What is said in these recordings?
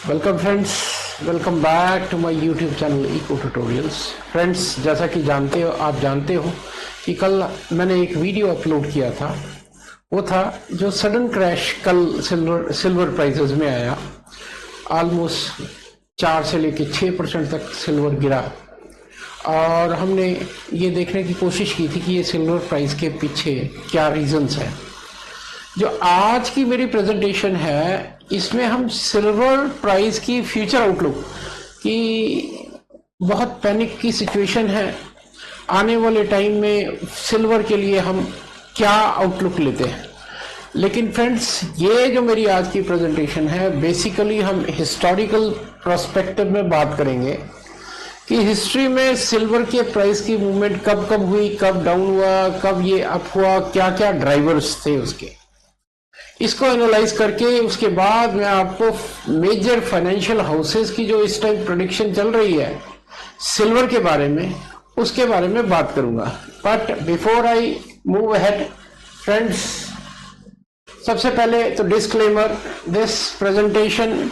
Welcome friends, welcome back to my YouTube channel Eco Tutorials. Friends, जैसा कि आप जानते हो कि कल मैंने एक वीडियो अपलोड किया था। वो था जो सडन क्रैश कल सिल्वर प्राइसेस में आया। ऑलमोस्ट 4 से लेके 6% तक सिल्वर गिरा और हमने ये देखने की कोशिश की थी कि ये सिल्वर प्राइस के पीछे क्या रीजंस हैं। जो आज की मेरी प्रेजेंटेशन है इसमें हम सिल्वर प्राइस की फ्यूचर आउटलुक की बहुत पैनिक की सिचुएशन है। आने वाले टाइम में सिल्वर के लिए हम क्या आउटलुक लेते हैं। लेकिन फ्रेंड्स, ये जो मेरी आज की प्रेजेंटेशन है बेसिकली हम हिस्टोरिकल पर्सपेक्टिव में बात करेंगे कि हिस्ट्री में सिल्वर के प्राइस की मूवमेंट कब कब हुई, कब डाउन हुआ, कब ये अप हुआ, क्या क्या ड्राइवर्स थे उसके। इसको एनालाइज करके उसके बाद मैं आपको मेजर फाइनेंशियल हाउसेस की जो इस टाइम प्रेडिक्शन चल रही है सिल्वर के बारे में, उसके बारे में बात करूंगा। But before I move ahead friends, सबसे पहले तो disclaimer, this presentation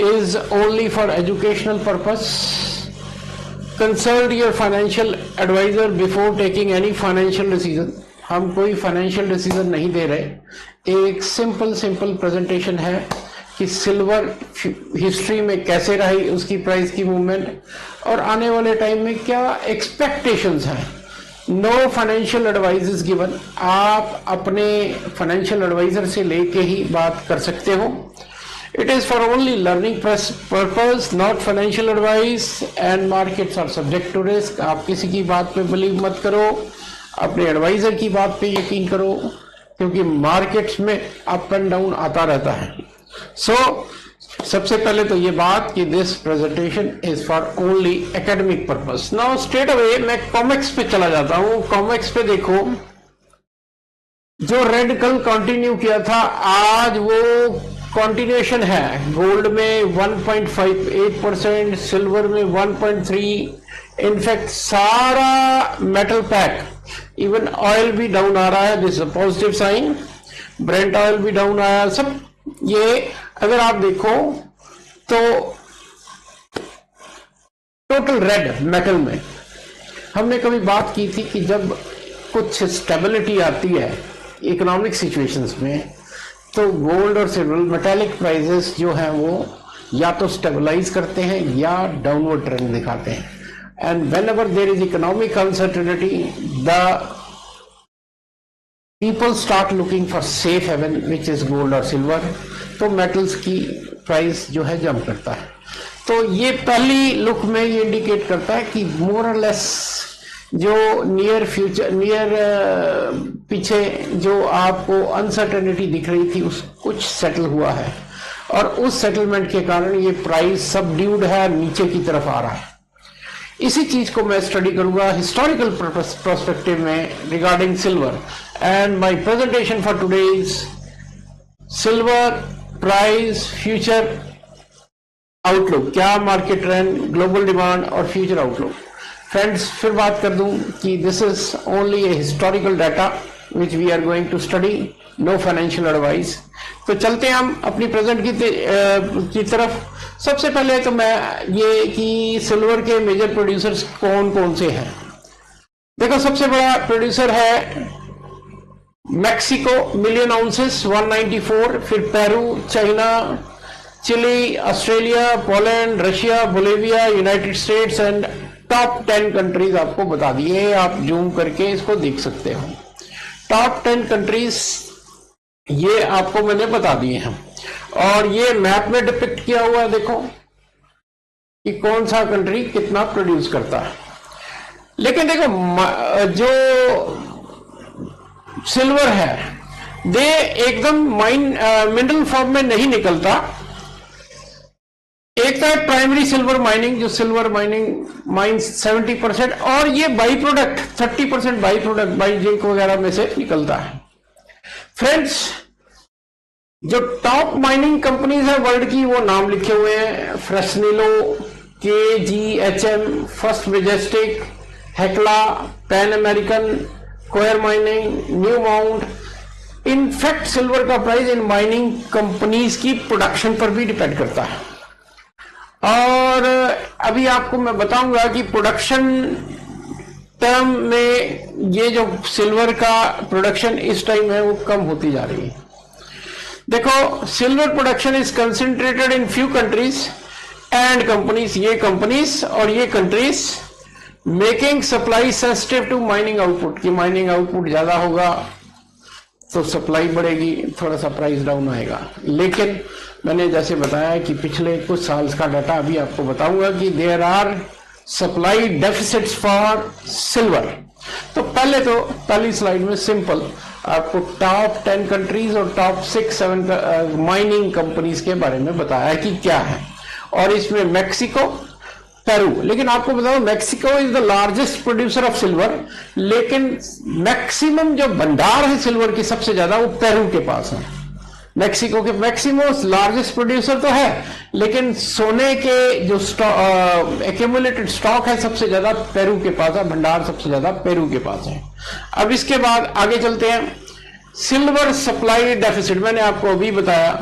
is only for educational purpose. Consult your financial advisor before taking any financial decision. हम कोई फाइनेंशियल डिसीजन नहीं दे रहे। एक सिंपल प्रेजेंटेशन है कि सिल्वर हिस्ट्री में कैसे रही, उसकी प्राइस की मूवमेंट और आने वाले टाइम में क्या एक्सपेक्टेशंस हैं। No financial advice is given. आप अपने फाइनेंशियल एडवाइजर से लेके ही बात कर सकते हो। It is for only learning purpose, not financial advice and markets are subject to risk. आप किसी की बात पे बिलीव मत करो, अपने एडवाइजर की बात पे यकीन करो, क्योंकि मार्केट्स में अप एंड डाउन आता रहता है। सबसे पहले तो ये बात कि this presentation is for only academic purpose. Now straight away मैं कॉमेक्स पे चला जाता हूं। कॉमेक्स पे देखो, जो रेड कल कंटिन्यू किया था आज वो कंटिन्यूएशन है। गोल्ड में 1.58%, सिल्वर में 1.3%। इनफैक्ट सारा मेटल पैक, इवन ऑयल भी डाउन आ रहा है। This positive sign. Brent oil भी डाउन आया। सब ये अगर आप देखो तो टोटल रेड मेटल में। हमने कभी बात की थी कि जब कुछ स्टेबिलिटी आती है इकोनॉमिक सिचुएशंस में तो गोल्ड और सिल्वर मेटालिक प्राइसेस जो हैं वो या तो स्टेबलाइज करते हैं या डाउनवर्ड ट्रेंड दिखाते हैं। And whenever there is economic uncertainty, the people start looking for safe haven, which is gold or silver. तो मेटल्स की प्राइस जो है जंप करता है। तो ये पहली लुक में ये इंडिकेट करता है कि मोर और लेस जो नियर पीछे जो आपको अनसर्टेनिटी दिख रही थी उस कुछ सेटल हुआ है और उस सेटलमेंट के कारण ये प्राइस सबड्यूड है, नीचे की तरफ आ रहा है। इसी चीज को मैं स्टडी करूंगा हिस्टोरिकल पर्सपेक्टिव में regarding silver. And my presentation for today is silver price future outlook. क्या मार्केट ट्रेंड, ग्लोबल डिमांड और फ्यूचर आउटलुक। फ्रेंड्स, फिर बात कर दूं कि this is only a historical data which we are going to study, no financial advice. तो चलते हैं हम अपनी प्रेजेंट की तरफ। सबसे पहले तो मैं ये कि सिल्वर के मेजर प्रोड्यूसर्स कौन कौन से हैं। देखो, सबसे बड़ा प्रोड्यूसर है मैक्सिको, मिलियन आउंसेस 194। फिर Peru, China, Chile, Australia, Poland, Russia, Bolivia, United States and top 10 countries आपको बता दिए। आप जूम करके इसको देख सकते हो। टॉप 10 कंट्रीज ये आपको मैंने बता दिए हैं और ये मैप में डिपिक्ट किया हुआ है। देखो कि कौन सा कंट्री कितना प्रोड्यूस करता है। लेकिन देखो, जो सिल्वर है दे एकदम मिनरल फॉर्म में नहीं निकलता। एक तो है प्राइमरी सिल्वर माइनिंग, जो सिल्वर माइनिंग माइंस 70% और ये by product 30% by product by zinc वगैरह में से निकलता है। फ्रेंड्स, जो टॉप माइनिंग कंपनीज है वर्ल्ड की वो नाम लिखे हुए हैं। Fresnillo, KGHM, First Majestic, Hecla, Pan American, Coeur Mining, Newmont, in fact silver का प्राइस इन माइनिंग कंपनीज की प्रोडक्शन पर भी डिपेंड करता है। और अभी आपको मैं बताऊंगा कि प्रोडक्शन टर्म में ये जो सिल्वर का प्रोडक्शन इस टाइम है वो कम होती जा रही है। देखो, silver production is concentrated in few countries and companies. ये कंपनीज और ये countries making supply sensitive to mining output, की माइनिंग आउटपुट ज्यादा होगा तो सप्लाई बढ़ेगी, थोड़ा सा प्राइस डाउन आएगा। लेकिन मैंने जैसे बताया कि पिछले कुछ साल का डाटा अभी आपको बताऊंगा कि there are supply deficits for silver. तो पहली स्लाइड में सिंपल आपको टॉप 10 कंट्रीज और टॉप 6-7 माइनिंग कंपनीज के बारे में बताया कि क्या है। और इसमें मैक्सिको, पेरू, लेकिन आपको बताओ Mexico is the largest producer of silver, लेकिन मैक्सिमम जो भंडार है सिल्वर की सबसे ज्यादा वो पेरू के पास है। मैक्सिको के मैक्सिमम लार्जेस्ट प्रोड्यूसर तो है, लेकिन सोने के जो एक्यूमुलेटेड स्टॉक है सबसे ज्यादा पेरू के पास है, भंडार सबसे ज्यादा पेरू के पास है। अब इसके बाद आगे चलते हैं। सिल्वर सप्लाई डेफिसिट, मैंने आपको अभी बताया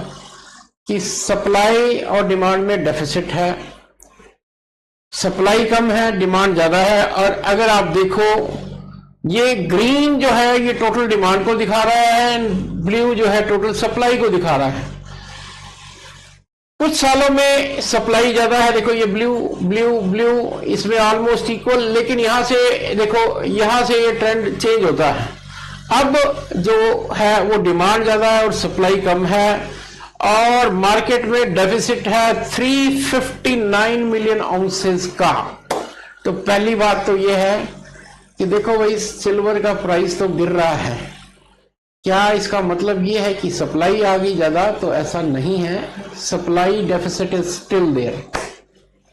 कि सप्लाई और डिमांड में डेफिसिट है, सप्लाई कम है, डिमांड ज्यादा है। और अगर आप देखो ये ग्रीन जो है ये टोटल डिमांड को दिखा रहा है, ब्लू जो है टोटल सप्लाई को दिखा रहा है। कुछ सालों में सप्लाई ज्यादा है, देखो ये ब्लू ब्लू ब्लू इसमें ऑलमोस्ट इक्वल, लेकिन यहां से देखो यहां से ये ट्रेंड चेंज होता है। अब जो है वो डिमांड ज्यादा है और सप्लाई कम है, और मार्केट में डेफिसिट है 359 मिलियन आउंसेस का। तो पहली बात तो ये है कि देखो भाई सिल्वर का प्राइस तो गिर रहा है, क्या इसका मतलब ये है कि सप्लाई आ गई ज्यादा? तो ऐसा नहीं है, supply deficit is still there.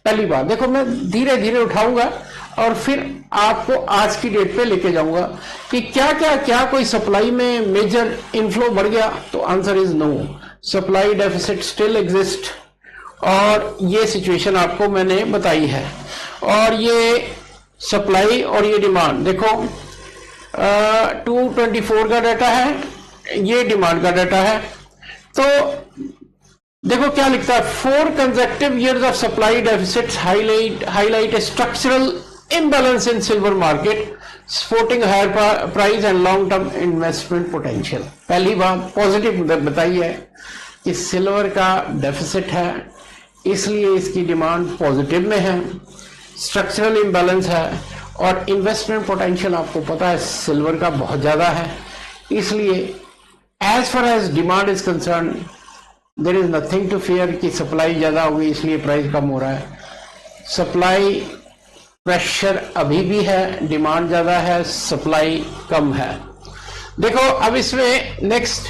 पहली बात देखो, मैं धीरे धीरे उठाऊंगा और फिर आपको आज की डेट पे लेके जाऊंगा कि क्या कोई सप्लाई में मेजर इनफ्लो बढ़ गया? तो answer is no, supply deficit still exist. और ये सिचुएशन आपको मैंने बताई है। और ये सप्लाई और ये डिमांड देखो 224 का डाटा है, ये डिमांड का डाटा है। तो देखो क्या लिखता है, 4 consecutive years of supply deficit highlight structural imbalance in silver market supporting higher price and long term investment potential. पहली बात पॉजिटिव बताई है कि सिल्वर का डेफिसिट है, इसलिए इसकी डिमांड पॉजिटिव में है, स्ट्रक्चरल इम्बैलेंस है, और इन्वेस्टमेंट पोटेंशियल आपको पता है सिल्वर का बहुत ज्यादा है। इसलिए as far as demand is concern there is nothing to fear कि सप्लाई ज्यादा होगी इसलिए प्राइस कम हो रहा है। सप्लाई प्रेशर अभी भी है, डिमांड ज्यादा है, सप्लाई कम है। देखो अब इसमें नेक्स्ट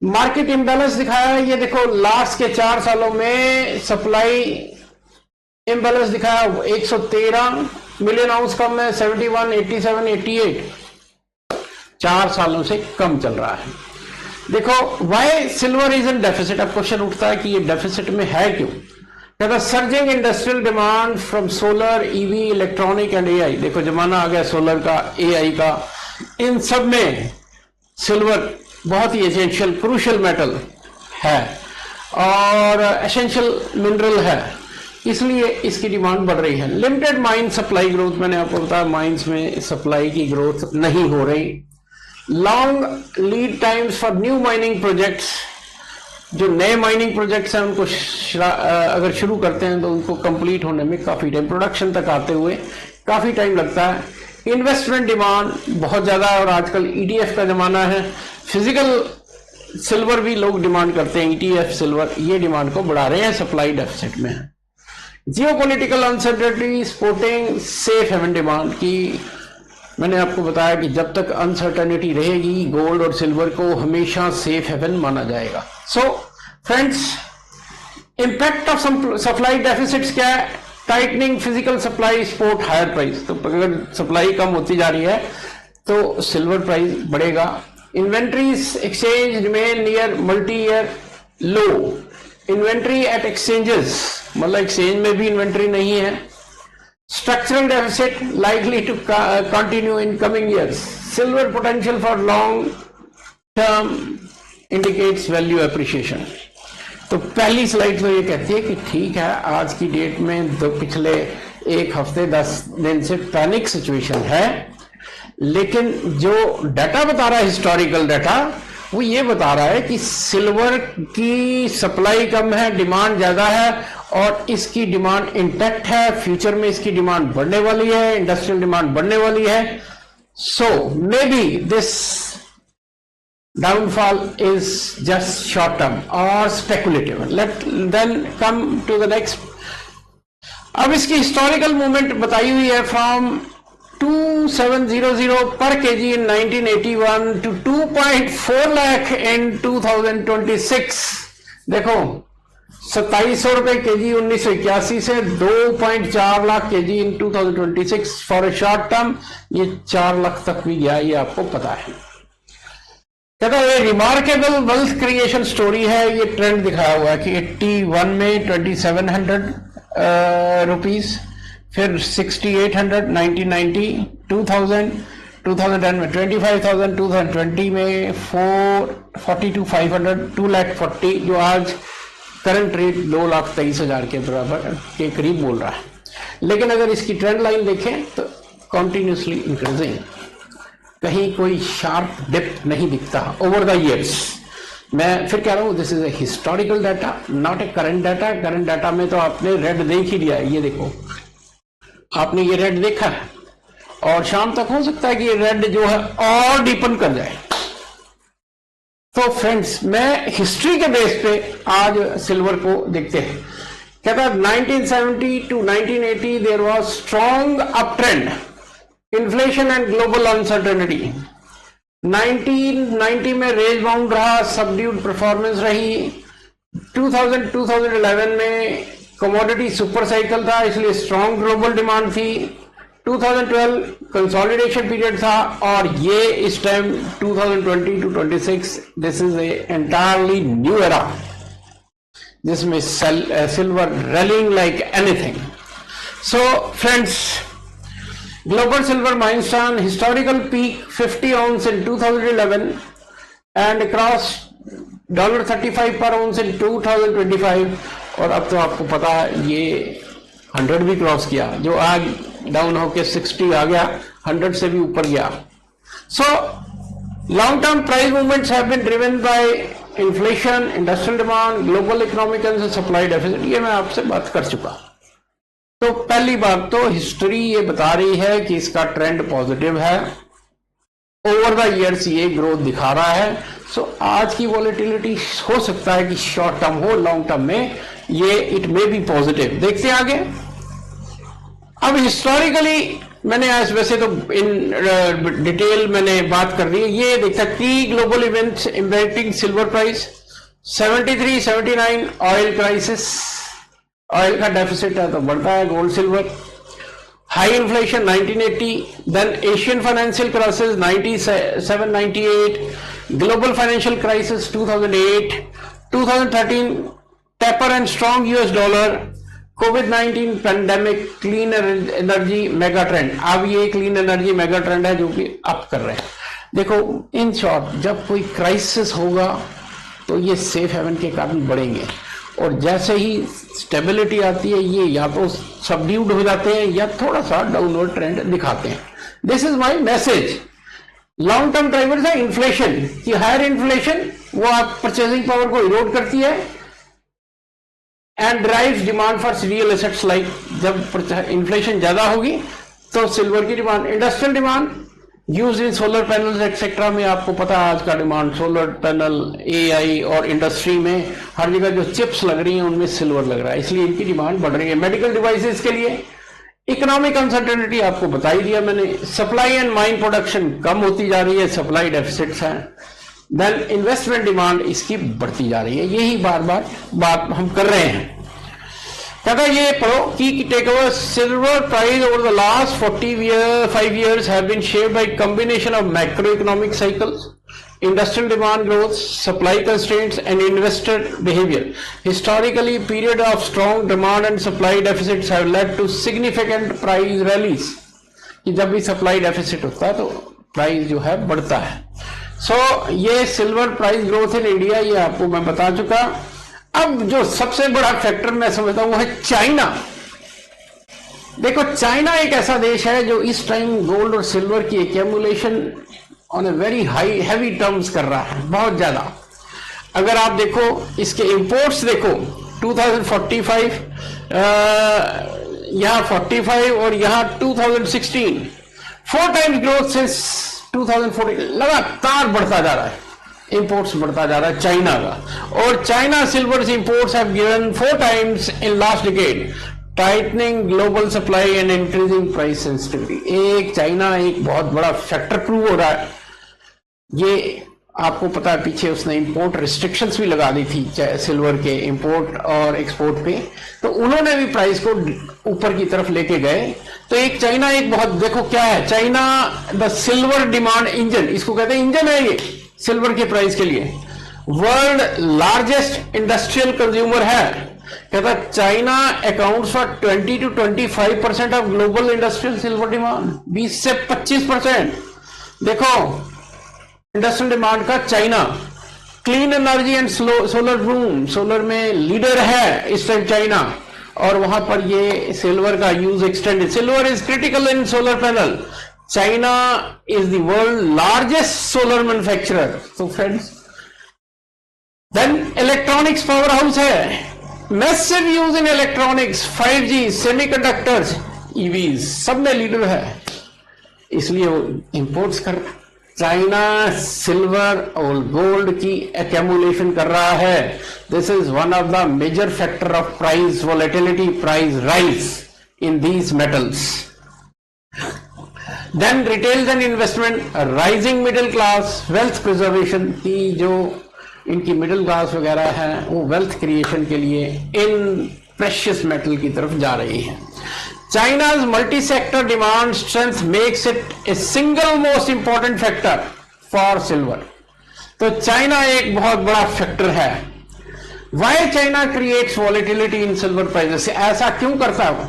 मार्केट इम्बैलेंस दिखाया है। ये देखो लास्ट के 4 सालों में सप्लाई इम्बैलेंस दिखाया, 113 मिलियन आउंस कम है, 71, 87, 88 4 सालों से कम चल रहा है। देखो why silver is in deficit. अब क्वेश्चन उठता है कि ये डेफिसिट में है क्यों? कहता surging industrial demand from solar, EV, electronic and AI. देखो जमाना आ गया सोलर का, एआई का, इन सब में सिल्वर बहुत ही एसेंशियल क्रूशियल मेटल है और एसेंशियल मिनरल है, इसलिए इसकी डिमांड बढ़ रही है। लिमिटेड माइन सप्लाई ग्रोथ, मैंने आपको बताया माइंस में सप्लाई की ग्रोथ नहीं हो रही। Long lead times for new mining projects, जो नए माइनिंग प्रोजेक्ट्स हैं उनको अगर शुरू करते हैं तो उनको कंप्लीट होने में काफी टाइम, प्रोडक्शन तक आते हुए काफी टाइम लगता है। इन्वेस्टमेंट डिमांड बहुत ज्यादा है और आजकल ईटीएफ का जमाना है, फिजिकल सिल्वर भी लोग डिमांड करते हैं, ईटीएफ सिल्वर, ये डिमांड को बढ़ा रहे हैं, सप्लाई डेफिसिट में है। Geopolitical uncertainty supporting safe haven demand की, मैंने आपको बताया कि जब तक अनसर्टेनिटी रहेगी गोल्ड और सिल्वर को हमेशा सेफ हेवन माना जाएगा। So friends, impact of supply deficits क्या है? Tightening physical supply support higher price. तो अगर सप्लाई कम होती जा रही है तो सिल्वर प्राइस बढ़ेगा। Inventories exchange remain near multi year low. Inventory at exchanges, मतलब एक्सचेंज में भी इन्वेंट्री नहीं है। Structural deficit likely to continue in coming years. Silver potential for long term indicates value appreciation. तो पहली स्लाइड तो ये कहती है कि ठीक है, आज की डेट में पिछले एक हफ्ते 10 दिन से पैनिक सिचुएशन है, लेकिन जो डाटा बता रहा है, हिस्टोरिकल डाटा, वो ये बता रहा है कि सिल्वर की सप्लाई कम है, डिमांड ज्यादा है और इसकी डिमांड इंटैक्ट है। फ्यूचर में इसकी डिमांड बढ़ने वाली है, इंडस्ट्रियल डिमांड बढ़ने वाली है। So may be this downfall is just short term or speculative. Let then come to the next. अब इसकी हिस्टोरिकल मूवमेंट बताई हुई है फ्रॉम 2700 पर केजी इन 1981 टू 2.4 लाख इन 2026। देखो 2700 रुपए केजी 1981 से 2.4 lakh KG in 2026 for a short term. ये 4 लाख तक भी गया, ये आपको पता है। कहता है ये रिमार्केबल वेल्थ क्रिएशन स्टोरी है। ये ट्रेंड दिखाया हुआ है कि 81 में 2700 रुपीज, फिर 6800, 1990, 2000, 2010 में 25,000, 2020 में 442,500, 2,40,000, जो आज करंट रेट 2,23,000 के बराबर के करीब बोल रहा है। लेकिन अगर इसकी ट्रेंड लाइन देखें तो कॉन्टिन्यूसली इंक्रीजिंग, कहीं कोई शार्प डिप नहीं दिखता ओवर द इयर्स। मैं फिर कह रहा हूं this is A historical data, not a current data. Current data में तो आपने रेड देख ही लिया है, ये देखो आपने ये रेड देखा है और शाम तक हो सकता है कि ये रेड जो है और डीपन कर जाए। तो फ्रेंड्स, मैं हिस्ट्री के बेस पे आज सिल्वर को देखते हैं। कहता है 1970 to 1980 there was strong up trend, inflation and global uncertainty. 1990 में रेंज बाउंड रहा, सबड्यूड परफॉर्मेंस रही। 2011 में कमोडिटी सुपर साइकिल था, इसलिए स्ट्रॉन्ग ग्लोबल डिमांड थी। 2012 कंसोलिडेशन पीरियड था और ये इस time 2020 to 26 this is a entirely new era जिसमें silver rallying like anything. So friends, global silver milestone historical peak 50 ounce in 2011 and across $35 per ounce in 2025 और अब तो आपको पता ये 100 भी क्रॉस किया, जो आज डाउन होके 60 आ गया, 100 से भी ऊपर गया। So long term price movements have been driven by inflation, industrial demand, global economic and supply deficit. ये मैं आपसे बात कर चुका। तो पहली बात तो हिस्ट्री ये बता रही है कि इसका ट्रेंड पॉजिटिव है, ओवर द इयर्स ये ग्रोथ दिखा रहा है। सो आज की वॉलेटिलिटी हो सकता है कि शॉर्ट टर्म हो, लॉन्ग टर्म में ये इट मे बी पॉजिटिव। देखते हैं आगे। अब हिस्टोरिकली मैंने आज वैसे तो इन डिटेल मैंने बात कर रही है। ये देखता की global events impacting silver price 73, 79 oil crisis, oil का डेफिसिट है तो बढ़ता है gold silver. High inflation 1980, then Asian financial crisis 97, 98, global financial crisis 2008, 2013 taper and strong US dollar, कोविड-19 pandemic, clean energy mega trend. अब ये क्लीन एनर्जी मेगा ट्रेंड है जो कि अप कर रहे हैं। देखो इन शॉर्ट, जब कोई क्राइसिस होगा तो ये सेफ हेवन के कारण बढ़ेंगे और जैसे ही स्टेबिलिटी आती है ये या तो सबड्यूड हो जाते हैं या थोड़ा सा डाउनवर्ड ट्रेंड दिखाते हैं। This is my message. Long term drivers है इन्फ्लेशन की, हायर इन्फ्लेशन वो आप परचेसिंग पावर को इरोड करती है and drives demand for real assets like, जब इन्फ्लेशन ज्यादा होगी तो सिल्वर की demand, industrial demand use in solar panels etcetera में आपको पता है आज का डिमांड सोलर पैनल, एआई और इंडस्ट्री में हर जगह जो चिप्स लग रही हैं उनमें सिल्वर लग रहा है, इसलिए इनकी डिमांड बढ़ रही है। मेडिकल डिवाइसेस के लिए इकोनॉमिक अनसर्टेनिटी आपको बता ही दिया मैंने। सप्लाई एंड माइन प्रोडक्शन कम होती जा रही है, सप्लाई डेफिसिट्स हैं। देन इन्वेस्टमेंट डिमांड इसकी बढ़ती जा रही है। यही बार बार बात हम कर रहे हैं। कहता ये पढ़ो की takeover silver price over the last 5 years have been shaped by combination of macroeconomic cycles, industrial demand growth, supply constraints and investor behavior. Historically, period of strong demand and supply deficits have led to significant price rallies. कि जब भी supply deficit होता है तो price जो है बढ़ता है। सो ये silver price growth in India, ये आपको मैं बता चुका। अब जो सबसे बड़ा फैक्टर मैं समझता हूं वो है चाइना। देखो चाइना एक ऐसा देश है जो इस टाइम गोल्ड और सिल्वर की accumulation on a very high heavy terms कर रहा है, बहुत ज्यादा। अगर आप देखो इसके इंपोर्ट्स देखो 2045, यहां 45 और यहां 2016, 4 टाइम्स ग्रोथ से 2014 लगातार बढ़ता जा रहा है, इंपोर्ट्स बढ़ता जा रहा है चाइना का। और China silver imports have given 4 times in last decade, tightening global supply and increasing price sensitivity. एक चाइना एक बहुत बड़ा फैक्टर प्रूव हो रहा है। ये आपको पता है पीछे उसने इंपोर्ट रिस्ट्रिक्शंस भी लगा दी थी सिल्वर के इंपोर्ट और एक्सपोर्ट पे, तो उन्होंने भी प्राइस को ऊपर की तरफ लेके गए। तो एक चाइना एक बहुत, देखो क्या है China, the silver demand engine, इसको कहते हैं इंजन है ये सिल्वर के प्राइस के लिए। वर्ल्ड लार्जेस्ट इंडस्ट्रियल कंज्यूमर है, कहता China accounts for 20 to 25% of global industrial silver demand, 20 से 25%। देखो इंडस्ट्रियल डिमांड का China. Clean energy and solar boom, solar में लीडर है इस टाइम चाइना, और वहां पर ये सिल्वर का use extended. Silver is critical in solar panel. China is the world largest solar manufacturer. तो friends, then electronics powerhouse है, massive use in electronics, 5G, semiconductors, EVs, सब में लीडर है, इसलिए वो इंपोर्ट्स कर। चाइना सिल्वर और gold की एक्यूमुलेशन कर रहा है। This is one of the major factor of price volatility, price rise in these metals. Then retails and investment, rising middle class, wealth preservation की जो इनकी मिडिल क्लास वगैरह है वो वेल्थ क्रिएशन के लिए इन प्रेशियस मेटल की तरफ जा रही है। China's multi-sector demand strength makes it a single most important factor for silver. तो चाइना एक बहुत बड़ा फैक्टर है। Why China creates volatility in silver prices? ऐसा क्यों करता है वो?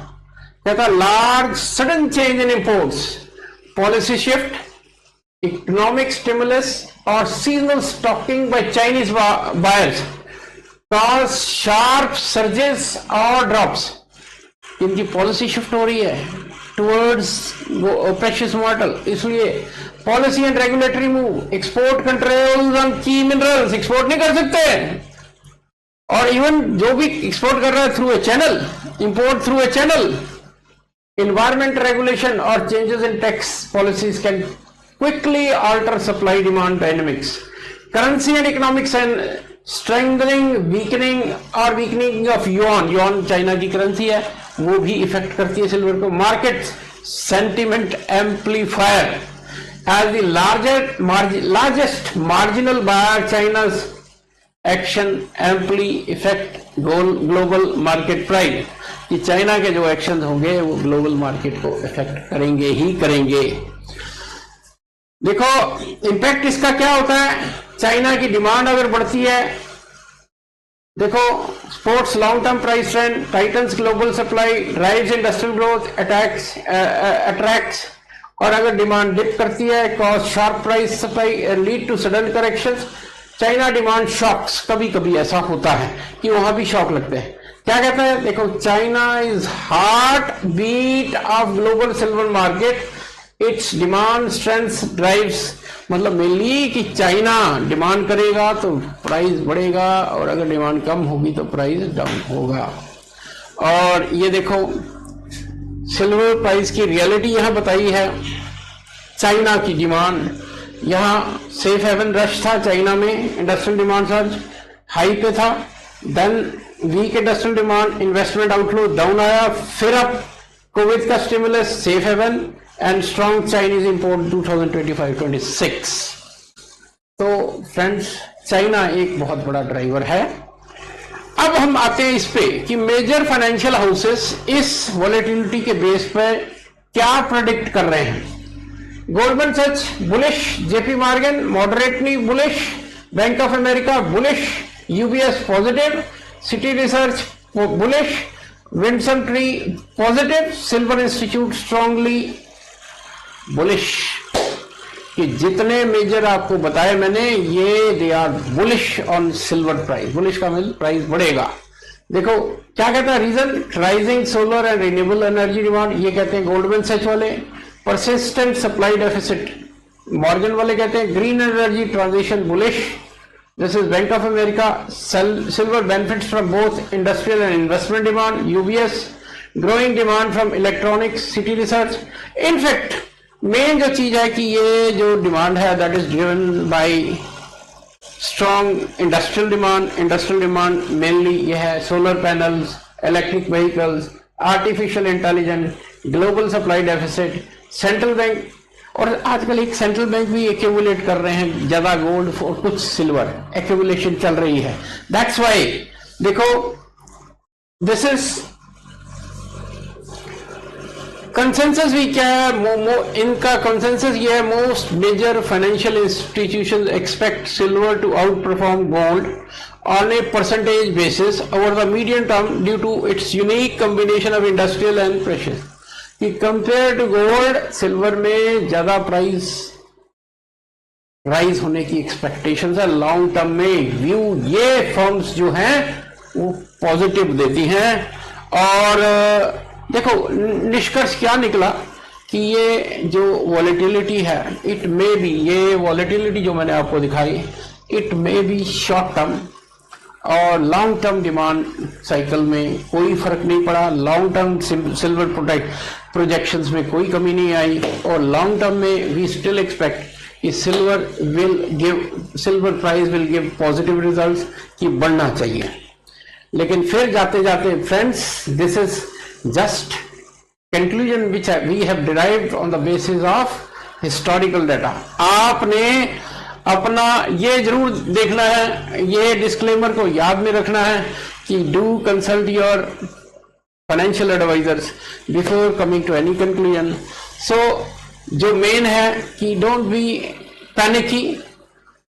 कहता large sudden change in imports, policy shift, economic stimulus or seasonal stocking by Chinese buyers cause sharp surges or drops. इनकी पॉलिसी शिफ्ट हो रही है टुवर्ड्स प्रेशियस मेटल, इसलिए policy and regulatory move, export controls on की minerals, export नहीं कर सकते, और इवन जो भी एक्सपोर्ट कर रहा है through a channel, import through a channel, environment regulation or changes in tax policies can quickly alter supply demand dynamics. Currency and economics and strengthening, weakening of yuan China की currency है, वो भी effect करती है silver को। Market sentiment amplifier, as the largest marginal buyer, China's action amply effect global market price, कि China के जो एक्शन होंगे वो ग्लोबल मार्केट को इफेक्ट करेंगे ही करेंगे। देखो इंपैक्ट इसका क्या होता है, चाइना की डिमांड अगर बढ़ती है, देखो supports long term price trend, tightens global supply, drives industrial growth, attracts, और अगर डिमांड डिप करती है, cause sharp price supply, lead to sudden corrections. China demand shocks, कभी कभी ऐसा होता है कि वहां भी शॉक लगते हैं। क्या कहता है, देखो China is heart beat of global silver market, its demand strength drives, मतलब मेनली कि चाइना डिमांड करेगा तो प्राइस बढ़ेगा, और अगर डिमांड कम होगी तो प्राइस डाउन होगा। और ये देखो सिल्वर प्राइस की रियलिटी यहां बताई है। चाइना की डिमांड, यहां सेफ हेवन रश था चाइना में, इंडस्ट्रियल डिमांड सर्ज हाई पे था, then weak industrial demand, investment outflow down आया, फिर अब कोविड का stimulus, safe haven and strong Chinese import 2025-26। तो फ्रेंड्स चाइना एक बहुत बड़ा ड्राइवर है। अब हम आते हैं इस पे कि मेजर फाइनेंशियल हाउसेस इस वॉलेटिलिटी के बेस पर क्या प्रेडिक्ट कर रहे हैं। गोल्डमैन सैक्स bullish, JP Morgan moderately bullish, Bank of America bullish, UBS positive, Citi Research bullish, WisdomTree positive, Silver Institute strongly bullish. कि जितने मेजर आपको बताए मैंने ये they are bullish on silver price. Bullish का मतलब प्राइस बढ़ेगा। देखो क्या कहता है reason, rising solar and renewable energy demand, ये कहते हैं गोल्डमैन सैच वाले। परसिस्टेंट सप्लाई डेफिसिट, मॉर्गन वाले कहते हैं green energy transition bullish. This is bank of America. Silver benefits from both industrial and investment demand. UBS growing demand from electronics city research. In fact main जो चीज है कि ये जो डिमांड है that is driven by strong industrial demand mainly ये है solar panels, electric vehicles, artificial intelligence, global supply deficit, central bank. और आजकल एक सेंट्रल बैंक भी एक्यूमुलेट कर रहे हैं ज्यादा गोल्ड और कुछ सिल्वर, एक्यूमुलेशन चल रही है। दैट्स वाई देखो दिस इज कंसेंसस भी क्या है, इनका कंसेंसस ये है, most major financial institutions expect silver to outperform gold on a percentage basis over the medium term due to its unique combination of industrial and precious. कि compare to gold silver में ज्यादा price rise होने की expectations है long term में। View ये firms जो हैं वो पॉजिटिव देती हैं। और देखो निष्कर्ष क्या निकला कि ये जो वॉलेटिलिटी है इट मे बी, ये वॉलेटिलिटी जो मैंने आपको दिखाई it may be short term, और लॉन्ग टर्म डिमांड साइकिल में कोई फर्क नहीं पड़ा। लॉन्ग टर्म सिल्वर प्रोजेक्शंस में कोई कमी नहीं आई, और लॉन्ग टर्म में वी स्टिल एक्सपेक्ट कि silver price will give positive results, कि बढ़ना चाहिए। लेकिन फिर जाते जाते friends this is just conclusion which we have derived on the basis of historical data। आपने अपना ये जरूर देखना है, ये डिस्क्लेमर को याद में रखना है कि do consult your financial advisors before coming to any conclusion। So जो मेन है कि don't be panicky।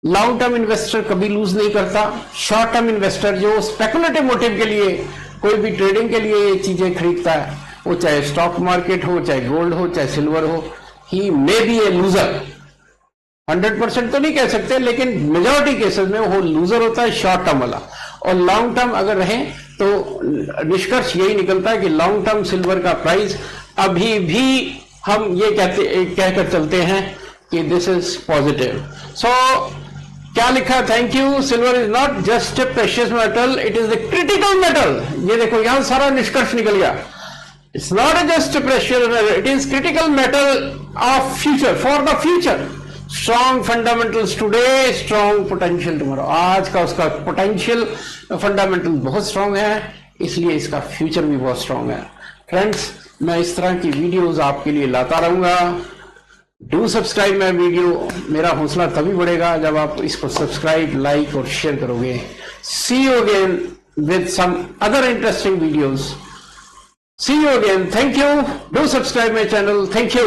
Long term investor कभी लूज नहीं करता। शॉर्ट टर्म इन्वेस्टर जो स्पेकुलेटिव मोटिव के लिए कोई भी ट्रेडिंग के लिए ये चीजें खरीदता है, वो चाहे स्टॉक मार्केट हो, चाहे गोल्ड हो, चाहे सिल्वर हो, ही मे बी ए लूजर। 100% तो नहीं कह सकते, लेकिन मेजॉरिटी केसेस में वो लूजर होता है शॉर्ट टर्म वाला। और लॉन्ग टर्म अगर रहे तो निष्कर्ष यही निकलता है कि लॉन्ग टर्म सिल्वर का प्राइस अभी भी हम ये कहकर चलते हैं कि दिस इज पॉजिटिव। सो क्या लिखा, thank you. Silver is not just a precious metal, it is the critical metal. ये देखो यहां सारा निष्कर्ष निकल गया। It's not just a precious metal, it is critical metal of future, for the future. Strong fundamentals today, strong potential tomorrow. आज का उसका पोटेंशियल फंडामेंटल बहुत स्ट्रॉन्ग है, इसलिए इसका फ्यूचर भी बहुत स्ट्रॉन्ग है। फ्रेंड्स मैं इस तरह की वीडियोस आपके लिए लाता रहूंगा। Do subscribe my video. मेरा हौसला तभी बढ़ेगा जब आप इसको सब्सक्राइब, लाइक और शेयर करोगे। See you again with some other interesting videos. See you again. Thank you. Do subscribe my channel. Thank you.